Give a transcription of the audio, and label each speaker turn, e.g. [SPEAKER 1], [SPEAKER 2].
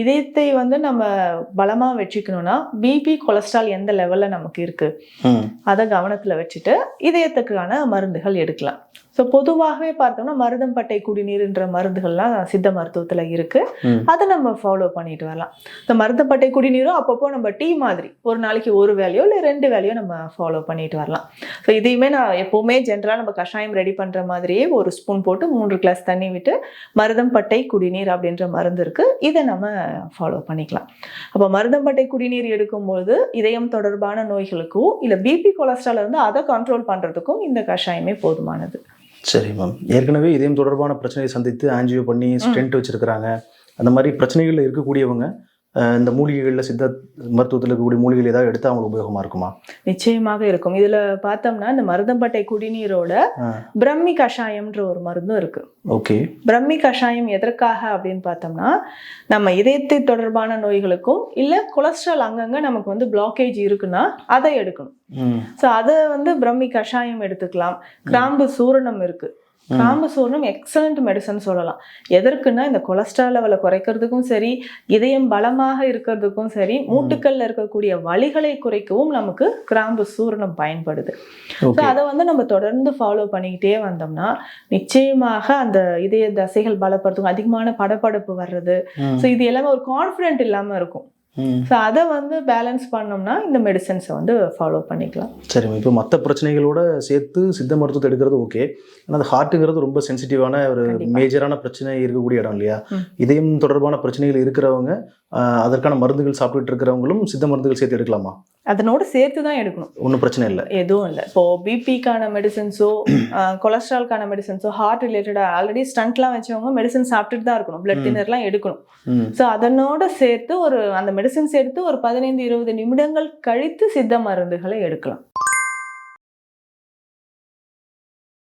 [SPEAKER 1] இதயத்தை வந்து நம்ம பலமா வச்சுக்கணும்னா பிபி கொலஸ்ட்ரால் எந்த லெவல்ல நமக்கு இருக்கு அதை கவனத்துல வச்சுட்டு இதயத்துக்கான மருந்துகள் எடுக்கலாம். ஸோ பொதுவாகவே பார்த்தோம்னா மருதம்பட்டை குடிநீர்ன்ற மருந்துகள்லாம் சித்த மருத்துவத்துல இருக்கு. அதை நம்ம ஃபாலோ பண்ணிட்டு வரலாம். இந்த மருதம்பட்டை குடிநீரும் அப்பப்போ நம்ம டீ மாதிரி ஒரு நாளைக்கு ஒரு வேலையோ இல்லை 2 வேலையோ நம்ம ஃபாலோ பண்ணிட்டு வரலாம். ஸோ இதையுமே நான் எப்பவுமே ஜென்ரலாக நம்ம கஷாயம் ரெடி பண்ற மாதிரியே ஒரு ஸ்பூன் போட்டு 3 கிளாஸ் தண்ணி விட்டு மருதம்பட்டை குடிநீர் அப்படின்ற மருந்து இருக்கு, இதை நம்ம ஃபாலோ பண்ணிக்கலாம். அப்போ மருதம்பட்டை குடிநீர் எடுக்கும்போது இதயம் தொடர்பான நோய்களுக்கும் இல்லை பிபி கொலஸ்ட்ரால் இருந்து அதை கண்ட்ரோல் பண்றதுக்கும் இந்த கஷாயமே போதுமானது.
[SPEAKER 2] சரி மேம். ஏற்கனவே இதயம் தொடர்பான பிரச்சனையை சந்தித்து ஆன்ஜியோ பண்ணி ஸ்டென்ட் வச்சிருக்கிறாங்க, அந்த மாதிரி பிரச்சனைகள் இருக்கக்கூடியவங்க இந்த மூலிகைகளில் சித்த மருத்துவத்தில் இருக்கக்கூடிய மூலிகைகள் ஏதாவது எடுத்தால் அவங்களுக்கு உபயோகமாக இருக்குமா?
[SPEAKER 1] நிச்சயமாக இருக்கும். இதில் பார்த்தோம்னா இந்த மருதம்பட்டை குடிநீரோட பிரம்மி கஷாயம்ன்ற ஒரு மருந்தும் இருக்கு.
[SPEAKER 2] ஓகே.
[SPEAKER 1] பிரம்மி கஷாயம் எதற்காக அப்படின்னு பார்த்தோம்னா நம்ம இதயத்தை தொடர்பான நோய்களுக்கும் இல்லை கொலஸ்ட்ரால் அங்கங்கே நமக்கு வந்து பிளாக்கேஜ் இருக்குன்னா அதை எடுக்கணும். ஸோ அதை வந்து பிரம்மி கஷாயம் எடுத்துக்கலாம். கிராம்பு சூரணம் இருக்கு. கிராம்பு சூரணம் எக்ஸலண்ட் மெடிசன் சொல்லலாம். எதற்குன்னா இந்த கொலஸ்ட்ரால் லெவலை குறைக்கிறதுக்கும் சரி, இதயம் பலமாக இருக்கிறதுக்கும் சரி, மூட்டுக்கள்ல இருக்கக்கூடிய வலிகளை குறைக்கவும் நமக்கு கிராம்பு சூரணம் பயன்படுது. ஸோ அதை வந்து நம்ம தொடர்ந்து ஃபாலோ பண்ணிக்கிட்டே வந்தோம்னா நிச்சயமாக அந்த இதய தசைகள் பலப்படுத்தும், அதிகமான படபடப்பு வர்றது, ஸோ இது எல்லாமே ஒரு கான்ஃபிடென்ட் இல்லாமல் இருக்கும். ஸோ அதை வந்து பேலன்ஸ் பண்ணோம்னா இந்த மெடிசன்ஸை வந்து ஃபாலோ பண்ணிக்கலாம்.
[SPEAKER 2] சரி, இப்போ மற்ற பிரச்சனைகளோட சேர்த்து சித்த மருத்துவத்தை எடுக்கிறது ஓகே. ஆனால் அது ஹார்ட்டுங்கிறது ரொம்ப சென்சிட்டிவான ஒரு மேஜரான பிரச்சனை இருக்கக்கூடிய இடம் இல்லையா? இதயம் தொடர்பான பிரச்சனைகள் இருக்கிறவங்க அதற்கான மருந்துகள் சாப்பிட்டுட்டு இருக்கிறவங்களும் சித்த மருந்துகள் சேர்த்து எடுக்கலாமா?
[SPEAKER 1] அதனோட சேர்த்து தான் எடுக்கணும்.
[SPEAKER 2] ஒன்றும் பிரச்சனை இல்லை,
[SPEAKER 1] எதுவும் இல்லை. இப்போ பிபிக்கான மெடிசன்ஸோ கொலஸ்ட்ரால்கான மெடிசன்ஸோ ஹார்ட் ரிலேட்டடாக ஆல்ரெடி ஸ்டண்ட்லாம் வச்சவங்க மெடிசன் சாப்பிட்டுட்டு தான் இருக்கணும், பிளட் தின்னர்லாம் எடுக்கணும். ஸோ அதனோட சேர்த்து அந்த மெடிசன்ஸ் எடுத்து ஒரு 15-20 நிமிடங்கள் கழித்து சித்த மருந்துகளை எடுக்கலாம்.